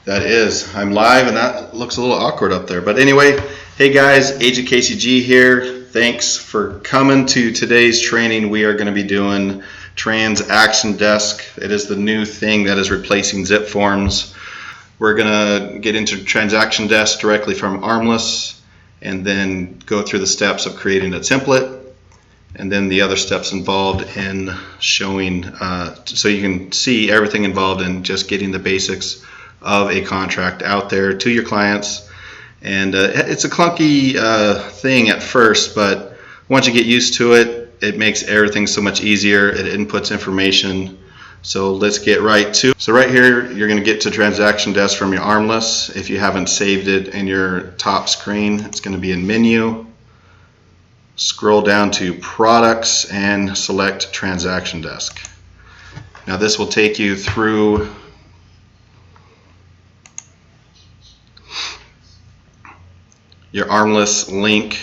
That is. I'm live, and that looks a little awkward up there. But anyway, hey guys, Agent KCG here. Thanks for coming to today's training. We are going to be doing TransactionDesk. It is the new thing that is replacing ZipForms. We're going to get into TransactionDesk directly from ARMLS and then go through the steps of creating a template and then the other steps involved in showing, so you can see everything involved in just getting the basics of a contract out there to your clients. And it's a clunky thing at first, but once you get used to it, it makes everything so much easier. It inputs information. So let's get right to it. So right here, you're going to get to TransactionDesk from your ARMLS. If you haven't saved it in your top screen, it's going to be in Menu. Scroll down to Products and select TransactionDesk. Now this will take you through your ARMLS link,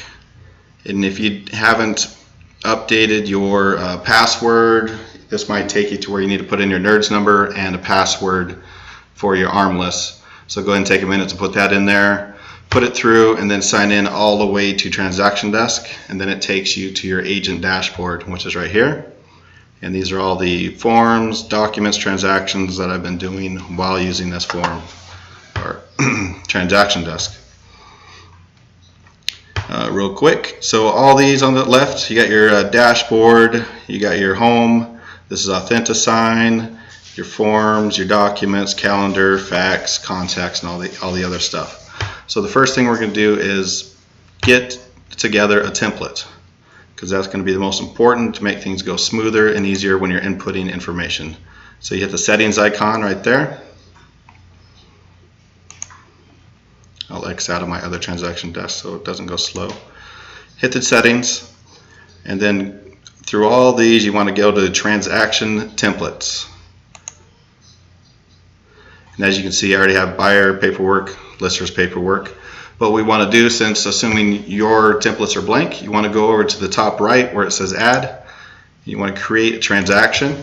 and if you haven't updated your password, this might take you to where you need to put in your NERDS number and a password for your ARMLS. So go ahead and take a minute to put that in there, put it through, and then sign in all the way to TransactionDesk, and then it takes you to your agent dashboard, which is right here. And these are all the forms, documents, transactions that I've been doing while using this form or TransactionDesk. Real quick, so all these on the left, you got your dashboard, you got your home, this is Authentisign, your forms, your documents, calendar, fax, contacts, and all the other stuff. So the first thing we're going to do is get together a template, because that's going to be the most important to make things go smoother and easier when you're inputting information. So you hit the settings icon right there. I'll X out of my other TransactionDesk so it doesn't go slow. Hit the settings, and then through all these you want to go to transaction templates. And as you can see, I already have buyer paperwork, listers paperwork. But we want to do, since assuming your templates are blank, you want to go over to the top right where it says add. You want to create a transaction,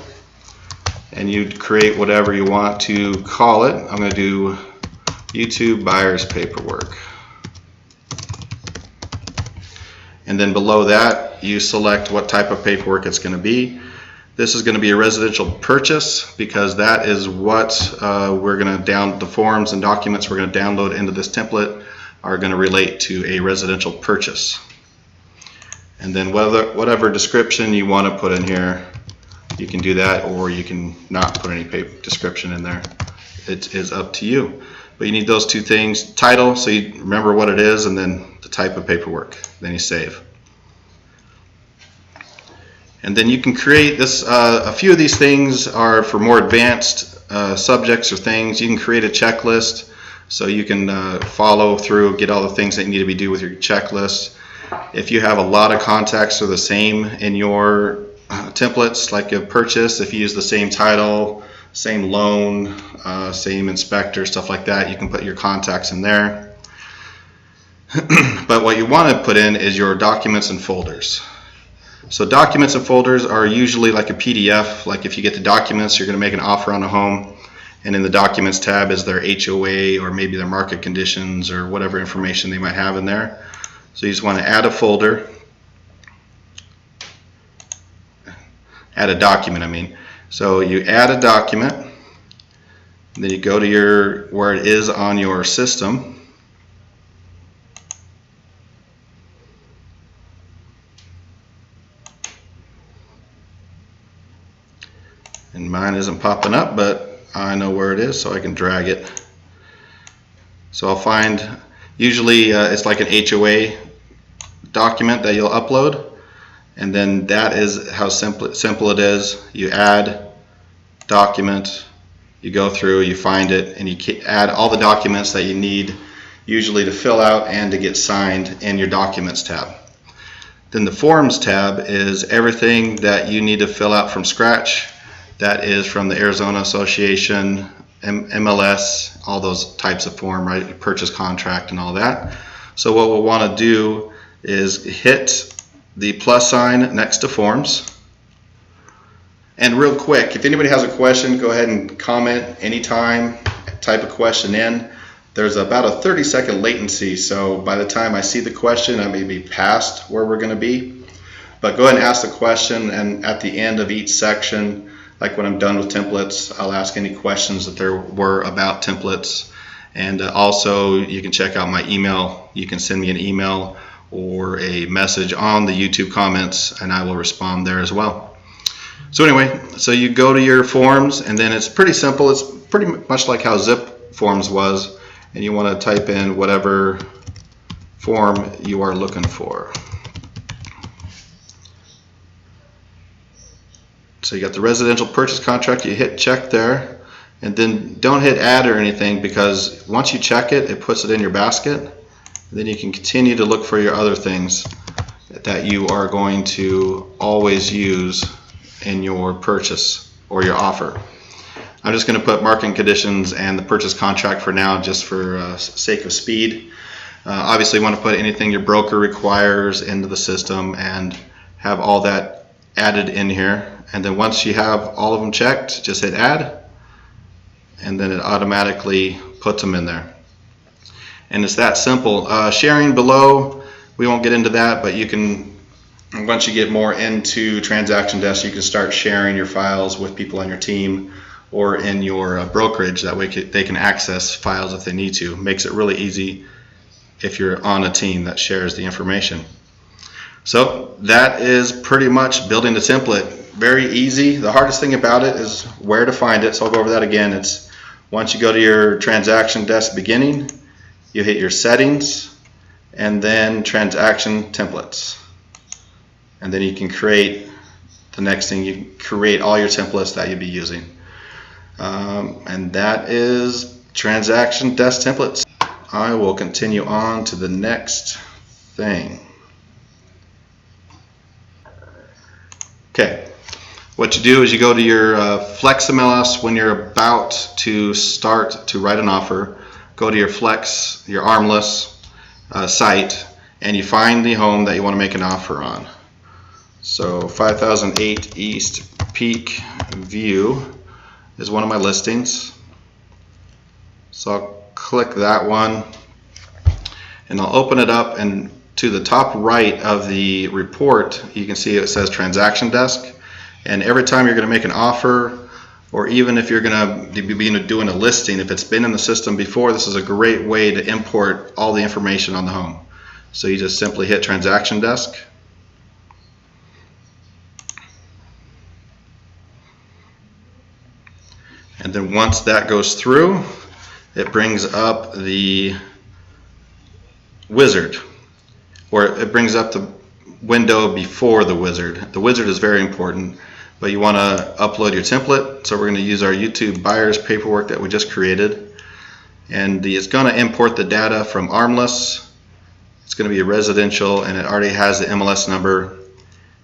and you create whatever you want to call it. I'm going to do YouTube buyer's paperwork. And then below that, you select what type of paperwork it's going to be. This is going to be a residential purchase, because that is what we're going to the forms and documents we're going to download into this template are going to relate to a residential purchase. And then whatever description you want to put in here, you can do that, or you can not put any description in there. It is up to you. But you need those two things: title, so you remember what it is, and then the type of paperwork. Then you save. And then you can create this. A few of these things are for more advanced subjects or things. You can create a checklist, so you can follow through, get all the things that you need to be do with your checklist. If you have a lot of contacts that are the same in your templates, like a purchase, if you use the same title, same loan, same inspector, stuff like that, you can put your contacts in there. But what you want to put in is your documents and folders. So documents and folders are usually like a PDF. Like if you get the documents, you're going to make an offer on a home, and in the documents tab is their HOA or maybe their market conditions or whatever information they might have in there. So you just want to add a folder, add a document, I mean. So you add a document, then you go to where it is on your system. And mine isn't popping up, but I know where it is, so I can drag it. So I'll find, usually it's like an HOA document that you'll upload. And then that is how simple it is. You add document, you go through, you find it, and you add all the documents that you need usually to fill out and to get signed in your documents tab. Then the forms tab is everything that you need to fill out from scratch. That is from the Arizona Association, ARMLS, all those types of form, right? Purchase contract and all that. So what we'll want to do is hit the plus sign next to forms. And real quick, if anybody has a question, go ahead and comment anytime. type a question in, there's about a 30-second latency, so by the time I see the question, I may be past where we're going to be. But go ahead and ask the question, and at the end of each section, like when I'm done with templates, I'll ask any questions that there were about templates. And also, you can check out my email. You can send me an email or a message on the YouTube comments, and I will respond there as well. So anyway, so you go to your forms, and then it's pretty simple. It's pretty much like how ZipForms was, and you want to type in whatever form you are looking for. So you got the residential purchase contract, you hit check there, and then don't hit add or anything, because once you check it, it puts it in your basket. And then you can continue to look for your other things that you are going to always use in your purchase or your offer. I'm just going to put marketing conditions and the purchase contract for now, just for sake of speed. Obviously you want to put anything your broker requires into the system and have all that added in here. And then once you have all of them checked, just hit add, and then it automatically puts them in there. And it's that simple. Sharing below, we won't get into that, but you can, once you get more into TransactionDesk, you can start sharing your files with people on your team or in your brokerage. That way they can access files if they need to. Makes it really easy if you're on a team that shares the information. So that is pretty much building the template. Very easy. The hardest thing about it is where to find it, so I'll go over that again. It's once you go to your TransactionDesk beginning, you hit your settings, and then transaction templates. And then you can create the next thing. You can create all your templates that you'll be using. And that is TransactionDesk templates. I will continue on to the next thing. Okay, what you do is you go to your ARMLS when you're about to start to write an offer. Go to your your ARMLS site, and you find the home that you want to make an offer on. So 5008 East Peak View is one of my listings. So I'll click that one, and I'll open it up, and to the top right of the report, you can see it says TransactionDesk. And every time you're going to make an offer, or even if you're going to be doing a listing, if it's been in the system before, this is a great way to import all the information on the home. So you just simply hit TransactionDesk. And then once that goes through, it brings up the wizard, or it brings up the window before the wizard. The wizard is very important, but you want to upload your template. So we're going to use our YouTube buyers paperwork that we just created, and it's going to import the data from ARMLS. It's going to be a residential, and it already has the MLS number,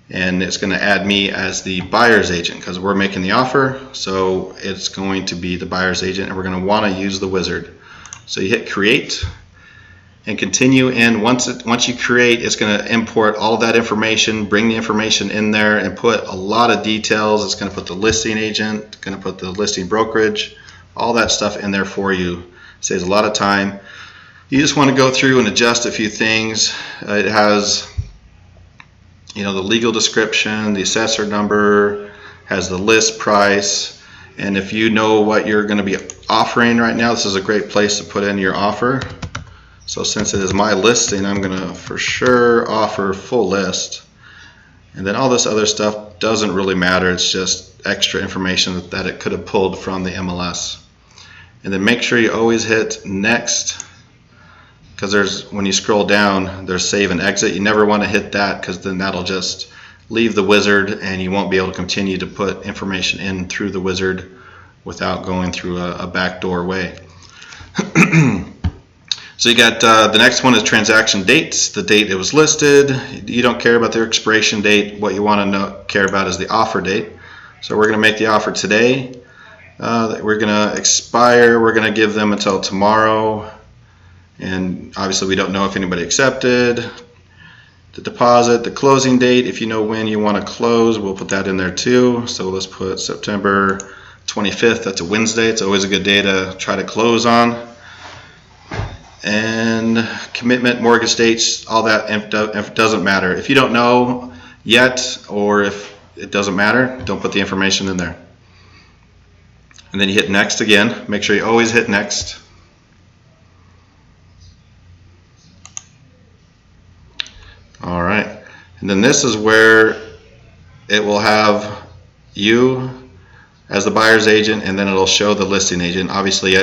and it's going to add me as the buyer's agent because we're making the offer. So it's going to be the buyer's agent, and we're going to want to use the wizard. So you hit create and continue, and once you create, it's going to import all that information, bring the information in there, and put a lot of details. It's going to put the listing agent, going to put the listing brokerage, all that stuff in there for you. Saves a lot of time. You just want to go through and adjust a few things. It has, the legal description, the assessor number, has the list price, and if you know what you're going to be offering right now, this is a great place to put in your offer. So since it is my listing, I'm going to for sure offer full list. And then all this other stuff doesn't really matter. It's just extra information that it could have pulled from the MLS. And then make sure you always hit next, because when you scroll down, there's save and exit. You never want to hit that, because then that'll just leave the wizard and you won't be able to continue to put information in through the wizard without going through a backdoor way. So you got the next one is transaction dates, the date it was listed. You don't care about their expiration date. What you want to care about is the offer date. So we're going to make the offer today. We're going to expire. We're going to give them until tomorrow. And obviously we don't know if anybody accepted. The deposit, the closing date, if you know when you want to close, we'll put that in there too. So let's put September 25th, that's a Wednesday. It's always a good day to try to close on. And commitment, mortgage dates, all that if it doesn't matter. If you don't know yet, or if it doesn't matter, don't put the information in there. And then you hit next again. Make sure you always hit next. All right, and then this is where it will have you as the buyer's agent, and then it'll show the listing agent. Obviously,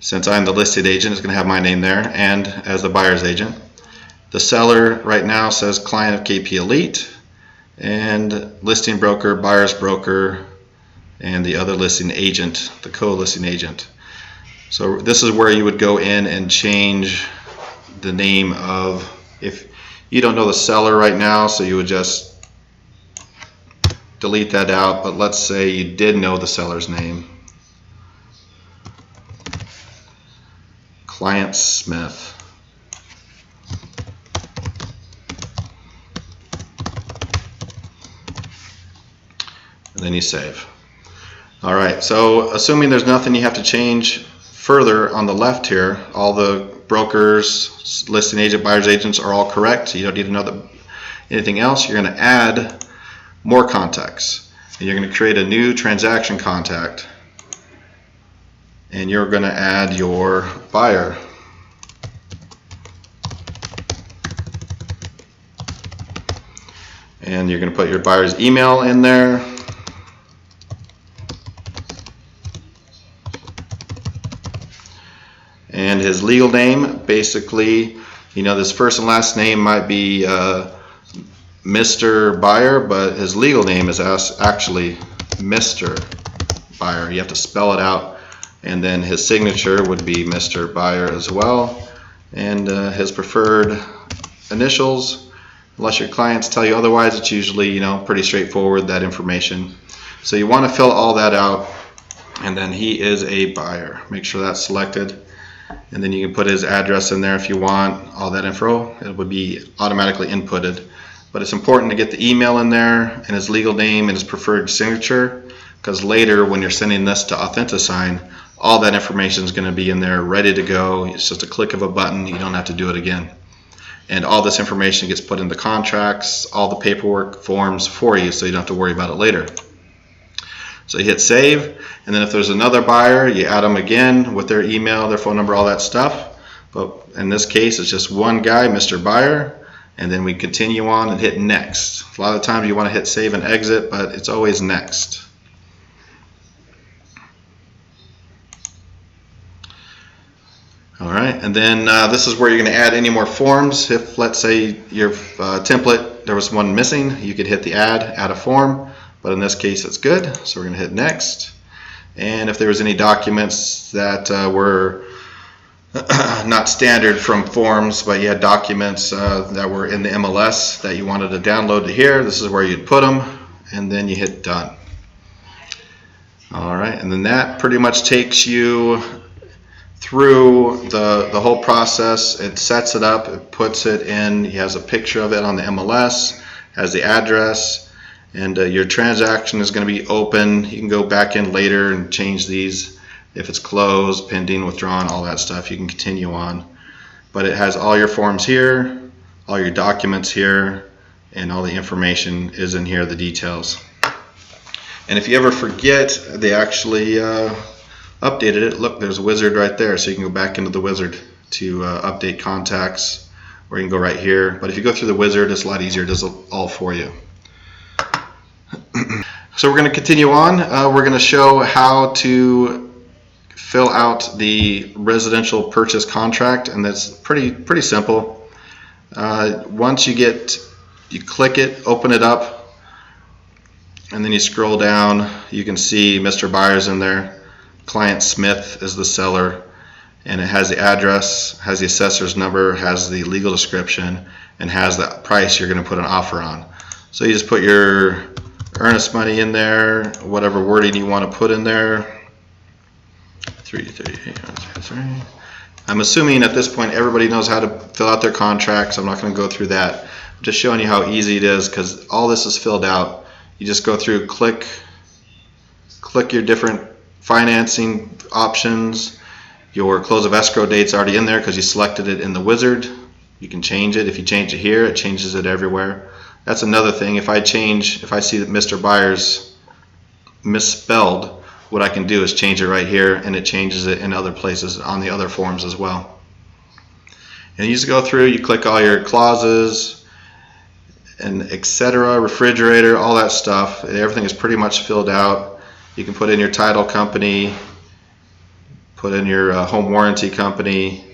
since I'm the listed agent, it's going to have my name there, and as the buyer's agent. The seller right now says client of KP Elite, and listing broker, buyer's broker, and the other listing agent, the co-listing agent. So this is where you would go in and change the name of, if you don't know the seller right now, so you would just delete that out, but let's say you did know the seller's name. Client Smith. And then you save. All right, so assuming there's nothing you have to change further on the left here, all the brokers, listing agent, buyer's agents are all correct. You don't need to know anything else. You're going to add more contacts. And you're going to create a new transaction contact. And you're going to add your buyer. And you're going to put your buyer's email in there. And his legal name, basically, you know, this first and last name might be Mr. Buyer, but his legal name is actually Mr. Buyer. You have to spell it out. And then his signature would be Mr. Buyer as well. And his preferred initials, unless your clients tell you otherwise, it's usually, you know, pretty straightforward, that information. So you want to fill all that out. And then he is a buyer. Make sure that's selected. And then you can put his address in there if you want, all that info. It would be automatically inputted. But it's important to get the email in there and his legal name and his preferred signature, because later when you're sending this to Authentisign, all that information is going to be in there ready to go. It's just a click of a button. You don't have to do it again. And all this information gets put into contracts, all the paperwork forms for you, so you don't have to worry about it later. So you hit save, and then if there's another buyer, you add them again with their email, their phone number, all that stuff. But in this case, it's just one guy, Mr. Buyer, and then we continue on and hit next. A lot of times you want to hit save and exit, but it's always next. All right, and then this is where you're going to add any more forms. If, let's say, your template, there was one missing, you could hit the add a form. But in this case, it's good, so we're going to hit next. And if there was any documents that were not standard from forms, but you had documents that were in the MLS that you wanted to download to here, this is where you'd put them, and then you hit done. All right, and then that pretty much takes you through the whole process. It sets it up, it puts it in, he has a picture of it on the MLS, has the address, and your transaction is going to be open. You can go back in later and change these. If it's closed, pending, withdrawn, all that stuff, you can continue on. But it has all your forms here, all your documents here, and all the information is in here, the details. And if you ever forget, they actually updated it. Look, there's a wizard right there, so you can go back into the wizard to update contacts, or you can go right here. But if you go through the wizard, it's a lot easier. It does it all for you. So we're going to continue on. We're going to show how to fill out the residential purchase contract, and that's pretty simple. Once you click it, open it up, and then you scroll down, you can see Mr. Buyer's in there. Client Smith is the seller, and it has the address, has the assessor's number, has the legal description, and has the price you're going to put an offer on. So you just put your earnest money in there, whatever wording you want to put in there. 338. I'm assuming at this point everybody knows how to fill out their contracts. I'm not going to go through that. I'm just showing you how easy it is, because all this is filled out. You just go through, click click your different financing options. Your close of escrow date's already in there because you selected it in the wizard. You can change it. If you change it here, it changes it everywhere. That's another thing. If I see that Mr. Buyer's misspelled, what I can do is change it right here, and it changes it in other places on the other forms as well. And you just go through, you click all your clauses and etc., refrigerator, all that stuff. Everything is pretty much filled out. You can put in your title company, put in your home warranty company,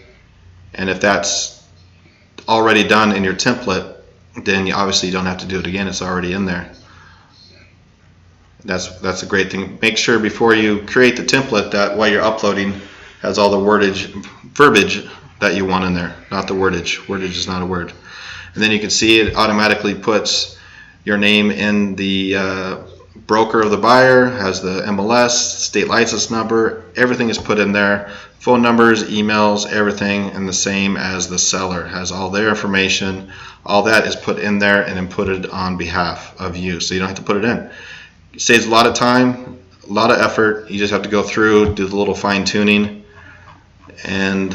and if that's already done in your template, then you obviously don't have to do it again. It's already in there. That's a great thing. Make sure before you create the template that while you're uploading has all the verbiage that you want in there, not the wordage. Wordage is not a word. And then you can see it automatically puts your name in the broker of the buyer, has the MLS, state license number, everything is put in there. Phone numbers, emails, everything, and the same as the seller has all their information. All that is put in there and inputted on behalf of you, so you don't have to put it in. It saves a lot of time, a lot of effort. You just have to go through, do the little fine tuning, and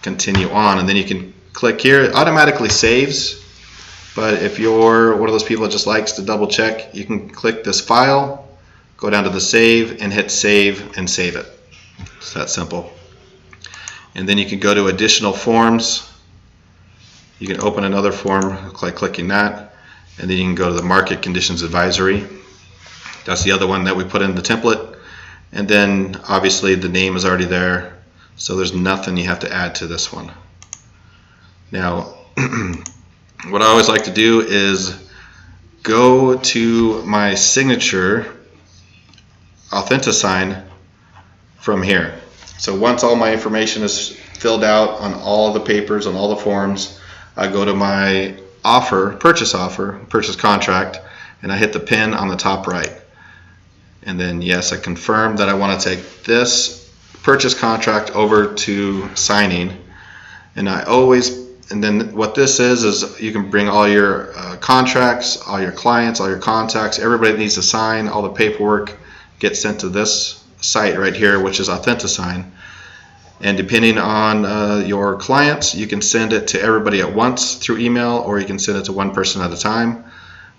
continue on. And then you can click here. It automatically saves. But if you're one of those people that just likes to double check, you can click this file, go down to the save, and hit save and save it. It's that simple. And then you can go to additional forms. You can open another form by clicking that, and then you can go to the market conditions advisory. That's the other one that we put in the template. And then obviously the name is already there, so there's nothing you have to add to this one. Now, what I always like to do is go to my signature Authentisign from here. So once all my information is filled out on all the papers, on all the forms, I go to my purchase contract, and I hit the pin on the top right. And then yes, I confirm that I want to take this purchase contract over to signing. And then what this is you can bring all your contracts, all your clients, all your contacts, everybody that needs to sign, all the paperwork gets sent to this site right here, which is Authentisign. And depending on your clients, you can send it to everybody at once through email, or you can send it to one person at a time.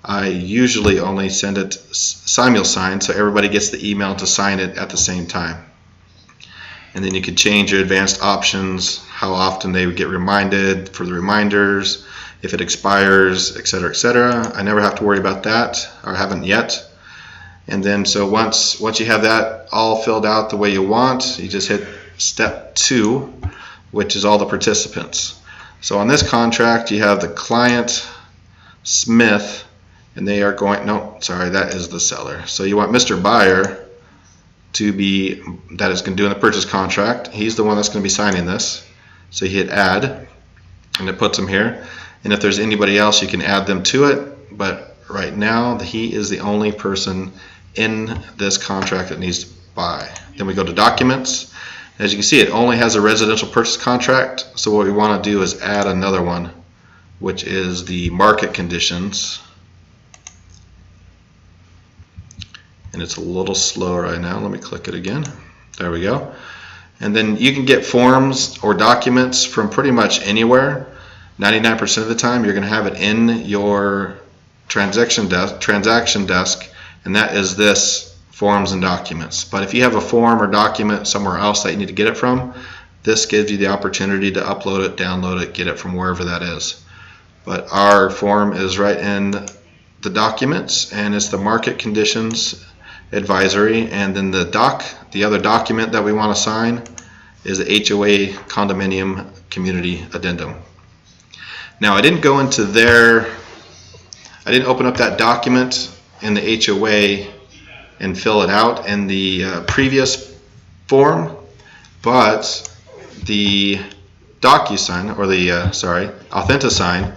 I usually only send it simulsigned, so everybody gets the email to sign it at the same time. And then you can change your advanced options, how often they would get reminded for the reminders, if it expires, etc., etc. I never have to worry about that, or haven't yet. And then so once you have that all filled out the way you want, you just hit step 2, which is all the participants. So on this contract, you have the client, Smith, and they are going, no, sorry, that is the seller. So you want Mr. Buyer to be, that is going to do in the purchase contract. He's the one that's going to be signing this. So you hit add, and it puts him here. And if there's anybody else, you can add them to it. But right now, he is the only person in this contract that needs to buy. Then we go to documents. As you can see, it only has a residential purchase contract. So what we want to do is add another one, which is the market conditions. And it's a little slow right now. Let me click it again. There we go. And then you can get forms or documents from pretty much anywhere. 99% of the time you're going to have it in your transaction desk, and that is this forms and documents. But if you have a form or document somewhere else that you need to get it from, this gives you the opportunity to upload it, download it, get it from wherever that is. But our form is right in the documents, and it's the market conditions advisory, and then the other document that we want to sign is the HOA condominium community addendum. Now I didn't open up that document in the HOA and fill it out in the previous form, but the DocuSign, or the Authentisign,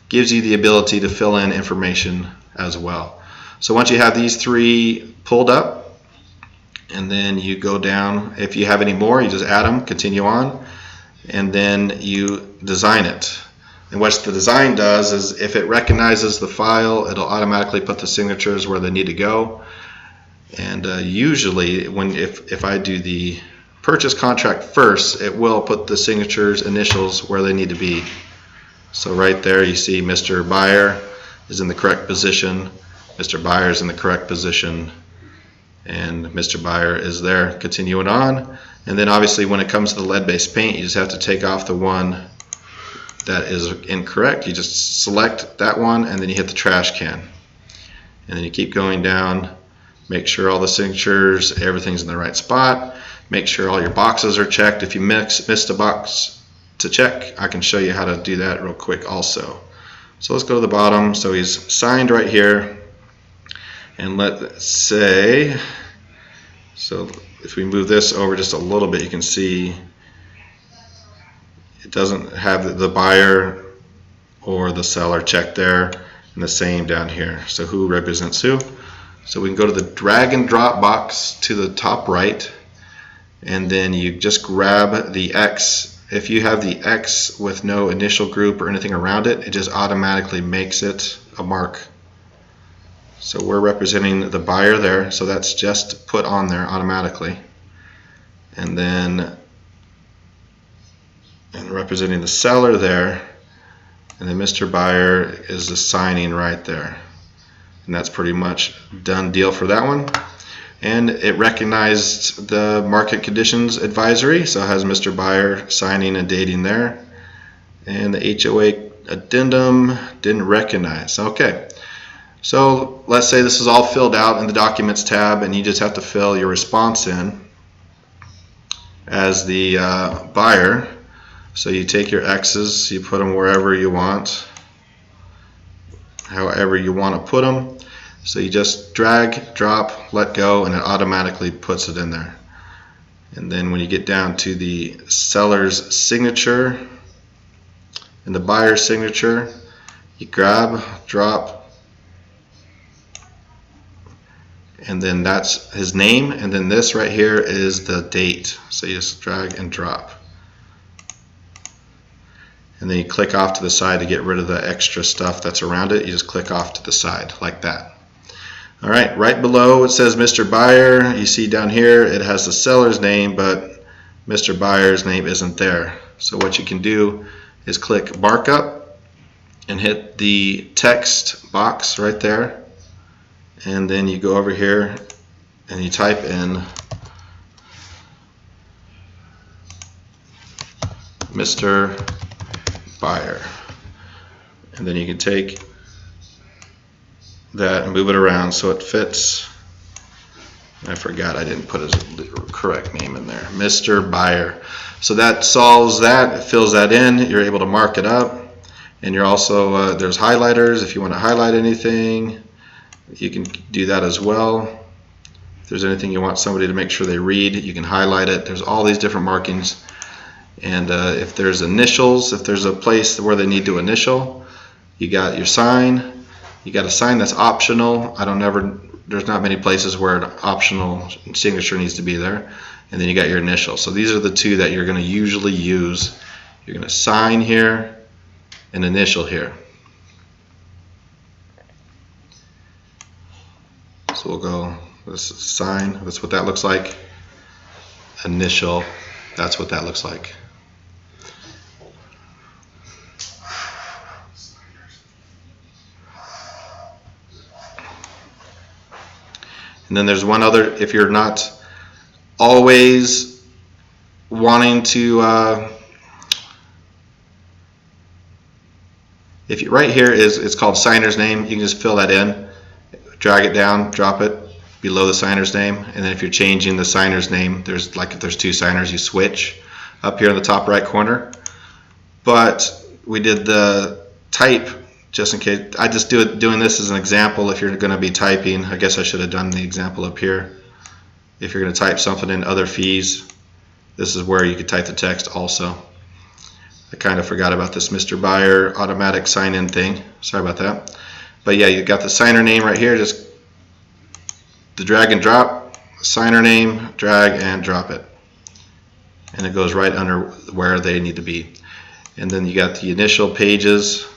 gives you the ability to fill in information as well. So once you have these 3 pulled up, and then you go down, if you have any more, you just add them, continue on, and then you design it. And what the design does is if it recognizes the file, it'll automatically put the signatures where they need to go. And usually if I do the purchase contract first, it will put the signatures, initials where they need to be. So right there you see Mr. Buyer is in the correct position, Mr. Buyer is in the correct position, and Mr. Buyer is there. Continuing on, and then obviously when it comes to the lead-based paint, you just have to take off the one that is incorrect. You just select that one and then you hit the trash can, and then you keep going down. Make sure all the signatures, everything's in the right spot. Make sure all your boxes are checked. If you missed a box to check, I can show you how to do that real quick also. So let's go to the bottom. So he's signed right here, and let's say, so if we move this over just a little bit, you can see it doesn't have the buyer or the seller checked there, and the same down here. So who represents who? So we can go to the drag and drop box to the top right, and then you just grab the X. If you have the X with no initial group or anything around it, it just automatically makes it a mark. So we're representing the buyer there, so that's just put on there automatically. And then representing the seller there, and then Mr. Buyer is the signing right there. And that's pretty much done deal for that one. And it recognized the market conditions advisory, so it has Mr. Buyer signing and dating there. And the HOA addendum didn't recognize. Okay, so let's say this is all filled out in the Documents tab, and you just have to fill your response in as the buyer. So you take your X's, you put them wherever you want, however you want to put them. So you just drag, drop, let go, and it automatically puts it in there. And then when you get down to the seller's signature and the buyer's signature, you grab, drop, and then that's his name, and then this right here is the date. So you just drag and drop. And then you click off to the side to get rid of the extra stuff that's around it. You just click off to the side like that. Alright, right below it says Mr. Buyer. You see down here it has the seller's name, but Mr. Buyer's name isn't there. So what you can do is click Markup and hit the text box right there, and then you go over here and you type in Mr. Buyer, and then you can take that and move it around so it fits. I forgot I didn't put his correct name in there, Mr. Buyer. So that solves that, it fills that in, you're able to mark it up, and you're also, there's highlighters. If you want to highlight anything, you can do that as well. If there's anything you want somebody to make sure they read, you can highlight it. There's all these different markings. And if there's initials, if there's a place where they need to initial, you got your sign. You got a sign that's optional. There's not many places where an optional signature needs to be there. And then you got your initial. So these are the two that you're going to usually use. You're going to sign here and initial here. So we'll go, this is sign, that's what that looks like. Initial, that's what that looks like. And then there's one other, if you're not always wanting to, if you, right here it's called signer's name. You can just fill that in, drag it down, drop it below the signer's name, and then if you're changing the signer's name, there's like if there's two signers, you switch up here in the top right corner. But we did the type just in case. I just doing this as an example. If you're going to be typing, I guess I should have done the example up here. If you're going to type something in other fees, this is where you could type the text also. I kind of forgot about this Mr. Buyer automatic sign-in thing. Sorry about that. But yeah, you got the signer name right here. Just the drag and drop, signer name, drag and drop it. And it goes right under where they need to be. And then you got the initial pages.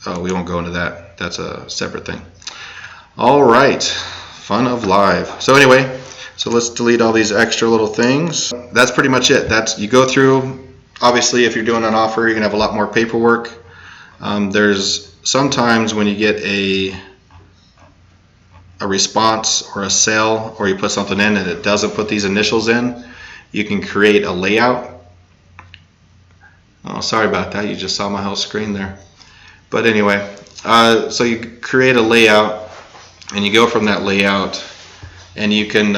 Oh, we won't go into that. That's a separate thing. All right. Fun of live. So anyway, so let's delete all these extra little things. That's pretty much it. You go through, obviously if you're doing an offer, you're gonna have a lot more paperwork. There's sometimes when you get a response or a sale, or you put something in and it doesn't put these initials in, you can create a layout. Oh, sorry about that, you just saw my whole screen there. But anyway, so you create a layout and you go from that layout and you can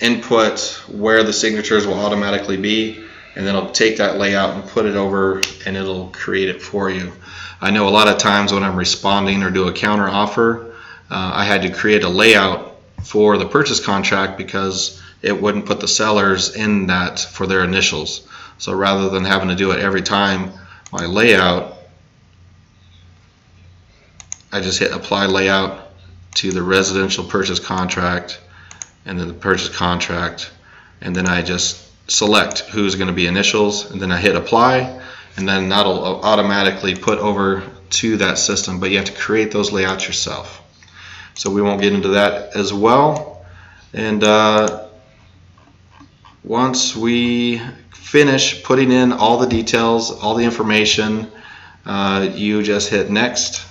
input where the signatures will automatically be, and then it'll take that layout and put it over and it'll create it for you. I know a lot of times when I'm responding or do a counter offer, I had to create a layout for the purchase contract because it wouldn't put the sellers in that for their initials. So rather than having to do it every time, my layout, I just hit apply layout to the residential purchase contract and then the purchase contract, and then I just select who's going to be initials, and then I hit apply, and then that'll automatically put over to that system, but you have to create those layouts yourself. So we won't get into that as well. And once we finish putting in all the details, all the information, you just hit next,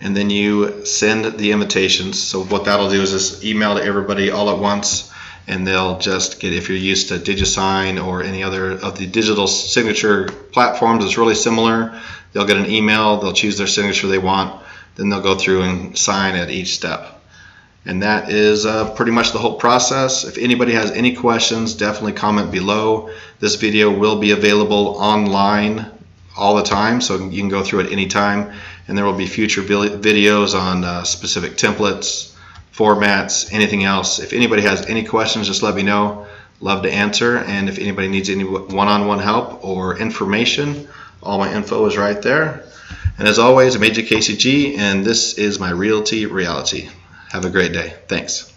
and then you send the invitations. So what that'll do is just email to everybody all at once, and they'll just get, if you're used to DigiSign or any other of the digital signature platforms, it's really similar. They'll get an email, they'll choose their signature they want, then they'll go through and sign at each step. And that is pretty much the whole process. If anybody has any questions, definitely comment below. This video will be available online all the time, so you can go through it anytime, and there will be future videos on specific templates, formats, anything else. If anybody has any questions, just let me know. Love to answer. And if anybody needs any one-on-one help or information, all my info is right there. And as always, I'm AJ KCG, and this is my Realty Reality. Have a great day. Thanks.